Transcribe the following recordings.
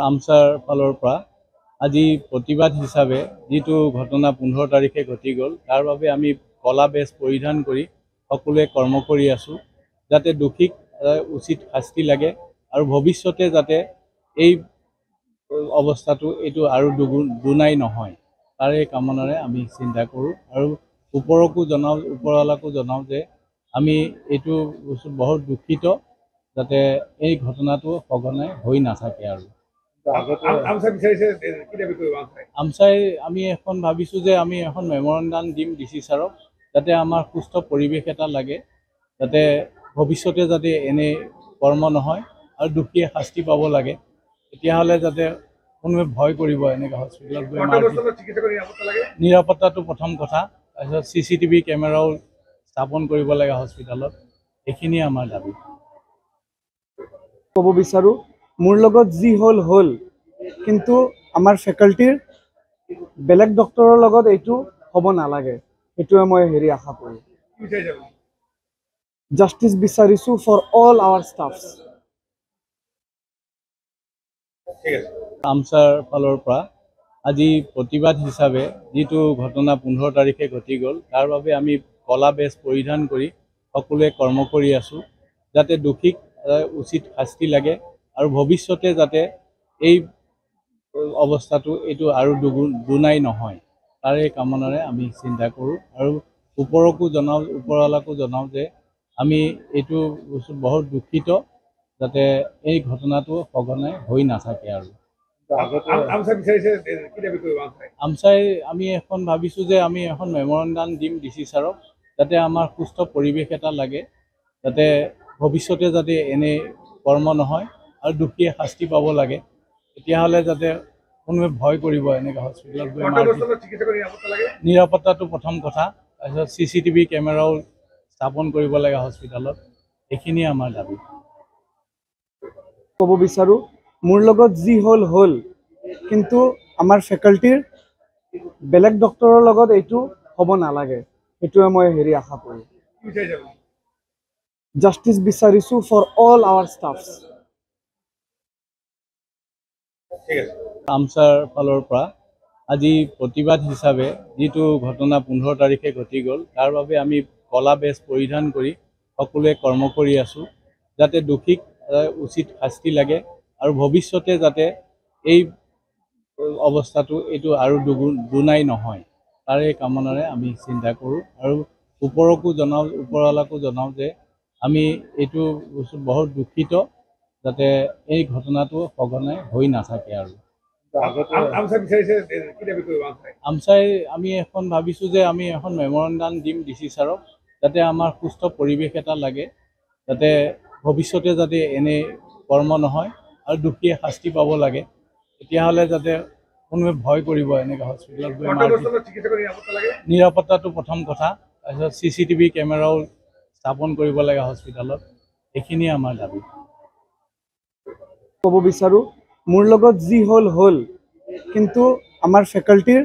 আমছাৰ ফালৰ পৰা আজি প্ৰতিবাদ হিচাপে যিটো ঘটনা 15 তাৰিখে ঘটি গ'ল তাৰ বাবে আমি কলা বেজ পৰিধান কৰি সকলোৱে কৰ্ম কৰি আছোঁ যাতে দোষীক উচিত শাস্তি লাগে আৰু ভৱিষ্যতে যাতে এই অৱস্থাটো এইটো আৰু দুনাই নহয় তাৰে কামনাৰে আমি চিন্তা কৰোঁ আৰু ওপৰকো জনাওঁ ওপৰৱালাকো জনাওঁ যে আমি এইটো বহুত দুখিত যাতে এই ঘটনাটো সঘনাই হৈ নাথাকে আৰু আমছাই আমি এখন ভাবিছোঁ যে আমি এখন মেমৰেণ্ডাম দিম ডিচি ছাৰক যাতে আমাৰ সুস্থ পৰিৱেশ এটা লাগে যাতে ভৱিষ্যতে যাতে এনে কৰ্ম নহয় আৰু দোষীয়ে শাস্তি পাব লাগে তেতিয়াহ'লে যাতে কোনোৱে ভয় কৰিব এনেকৈ হস্পিটেলত গৈ নিৰাপত্তাটো প্ৰথম কথা তাৰপিছত CCTV কেমেৰাও স্থাপন কৰিব লাগে হস্পিটেলত এইখিনিয়ে আমাৰ দাবী ক'ব বিচাৰোঁ মোৰ লগত যি হ'ল কিন্তু আমাৰ ফেকাল্টিৰ বেলেগ ডক্টৰৰ লগত এইটো হ'ব নালাগে এইটোৱে মই আশা কৰোঁ জাষ্টিস বিচাৰিছোঁ ফৰ অল আৱাৰ ষ্টাফছ আমছাৰ ফালৰ পৰা আজি প্ৰতিবাদ হিচাপে যিটো ঘটনা 15 তাৰিখে ঘটি গ'ল তাৰ বাবে আমি কলা বেজ পৰিধান কৰি সকলোৱে কৰ্ম কৰি আছোঁ যাতে দোষীক উচিত শাস্তি লাগে আৰু ভৱিষ্যতে যাতে এই অৱস্থাটো এইটো আৰু দুনাই নহয় তাৰে কামনাৰে আমি চিন্তা কৰোঁ আৰু ওপৰকো জনাওঁ ওপৰৱালাকো জনাওঁ যে আমি এইটো বহুত দুখিত যাতে এই ঘটনাটো সঘনাই হৈ নাথাকে আৰু আমছাই আমি এখন ভাবিছোঁ যে আমি এখন মেমৰেণ্ডাম দিম ডিচি ছাৰক যাতে আমাৰ সুস্থ পৰিৱেশ এটা লাগে যাতে ভৱিষ্যতে যাতে এনে কৰ্ম নহয় আৰু দোষীয়ে শাস্তি পাব লাগে তেতিয়াহ'লে যাতে কোনোৱে ভয় কৰিব এনেকৈ হস্পিটেলত গৈ নিৰাপত্তাটো প্ৰথম কথা তাৰপিছত CCTV কেমেৰাও স্থাপন কৰিব লাগে হস্পিটেলত এইখিনিয়ে আমাৰ দাবী ক'ব বিচাৰোঁ মোৰ লগত যি হ'ল কিন্তু আমাৰ ফেকাল্টিৰ বেলেগ ডক্টৰৰ লগত এইটো হ'ব নালাগে এইটোৱে মই আশা কৰোঁ জাষ্টিস বিচাৰিছোঁ ফৰ অল আৱাৰ ষ্টাফছ আমছাৰ ফালৰ পৰা আজি প্ৰতিবাদ হিচাপে যিটো ঘটনা 15 তাৰিখে ঘটি গ'ল তাৰ বাবে আমি কলা বেজ পৰিধান কৰি সকলোৱে কৰ্ম কৰি আছোঁ যাতে দোষীক উচিত শাস্তি লাগে আৰু ভৱিষ্যতে যাতে এই অৱস্থাটো এইটো আৰু দুনাই নহয় তাৰে কামনাৰে আমি চিন্তা কৰোঁ আৰু ওপৰকো জনাওঁ ওপৰৱালাকো জনাওঁ যে আমি এইটো বহুত দুখিত যাতে এই ঘটনাটো সঘনাই হৈ নাথাকে আৰু আমছাই আমি এখন ভাবিছোঁ যে আমি এখন মেমৰেণ্ডাম দিম ডিচি ছাৰক যাতে আমাৰ সুস্থ পৰিৱেশ এটা লাগে যাতে ভৱিষ্যতে যাতে এনে কৰ্ম নহয় আৰু দোষীয়ে শাস্তি পাব লাগে তেতিয়াহ'লে যাতে কোনোৱে ভয় কৰিব এনেকৈ হস্পিটেলত গৈ নিৰাপত্তাটো প্ৰথম কথা তাৰপিছত CCTV কেমেৰাও স্থাপন কৰিব লাগে হস্পিটেলত এইখিনিয়ে আমাৰ দাবী ক'ব বিচাৰোঁ মোৰ লগত যি হ'ল কিন্তু আমাৰ ফেকাল্টিৰ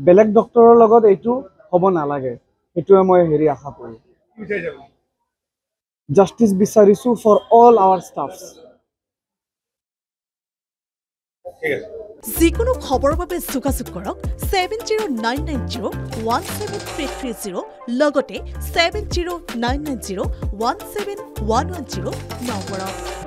বেলেগ ডক্টৰৰ লগত এইটো হ'ব নালাগে এইটোৱে মই আশা কৰোঁ জাষ্টিস বিচাৰিছোঁ ফৰ অল আৱাৰ ষ্টাফছ যিকোনো খবৰৰ বাবে যোগাযোগ কৰক 7099017330 লগতে 7099017110 নম্বৰত